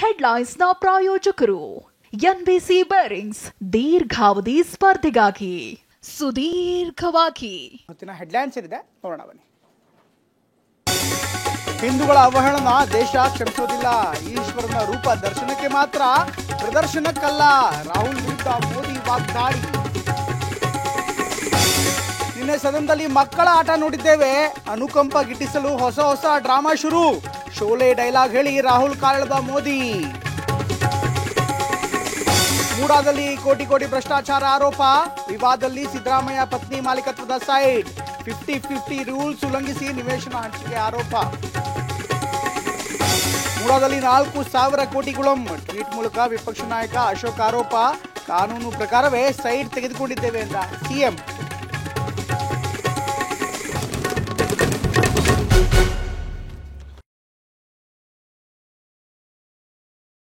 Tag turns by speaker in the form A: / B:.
A: ಹೆಡ್ಲೈನ್ಸ್ನ ಪ್ರಾಯೋಜಕರು NBC bearings ದೀರ್ಘಾವಧಿ ಸ್ಪರ್ಧೆಗಾಗಿ ಸುದೀರ್ಘವಾಗಿ.
B: ಇವತ್ತಿನ ಹೆಡ್ಲೈನ್ಸ್ ಏನಿದೆ ನೋಡೋಣ ಬನ್ನಿ. ಹಿಂದೂಗಳ ಅವಹೇಳನ ದೇಶ ಕ್ಷಮಿಸೋದಿಲ್ಲ. ಈಶ್ವರನ ರೂಪ ದರ್ಶನಕ್ಕೆ ಮಾತ್ರ, ಪ್ರದರ್ಶನಕ್ಕಲ್ಲ. ರಾಹುಲ್ ವಿರುದ್ಧ ಮೋದಿ ವಾಗ್ದಾಳಿ. ನಿನ್ನೆ ಸದನದಲ್ಲಿ ಮಕ್ಕಳ ಆಟ ನೋಡಿದ್ದೇವೆ. ಅನುಕಂಪ ಗಿಟ್ಟಿಸಲು ಹೊಸ ಡ್ರಾಮಾ ಶುರು. ಶೋಲೆ ಡೈಲಾಗ್ ಹೇಳಿ ರಾಹುಲ್ ಕಾಲೆಳೆದ ಮೋದಿ. ಮೂಡಾದಲ್ಲಿ ಕೋಟಿ ಭ್ರಷ್ಟಾಚಾರ ಆರೋಪ. ವಿವಾದದಲ್ಲಿ ಸಿದ್ದರಾಮಯ್ಯ ಪತ್ನಿ ಮಾಲೀಕತ್ವದ ಸೈಟ್. 50-50 ರೂಲ್ಸ್ ಉಲ್ಲಂಘಿಸಿ ನಿವೇಶನ ಹಂಚಿಕೆ ಆರೋಪ. ಮೂಡಾದಲ್ಲಿ 4,000 ಕೋಟಿ ಗುಳಂ. ಟ್ವೀಟ್ ಮೂಲಕ ವಿಪಕ್ಷ ನಾಯಕ ಅಶೋಕ್ ಆರೋಪ. ಕಾನೂನು ಪ್ರಕಾರವೇ ಸೈಟ್ ತೆಗೆದುಕೊಂಡಿದ್ದೇವೆ ಎಂದ ಸಿಎಂ.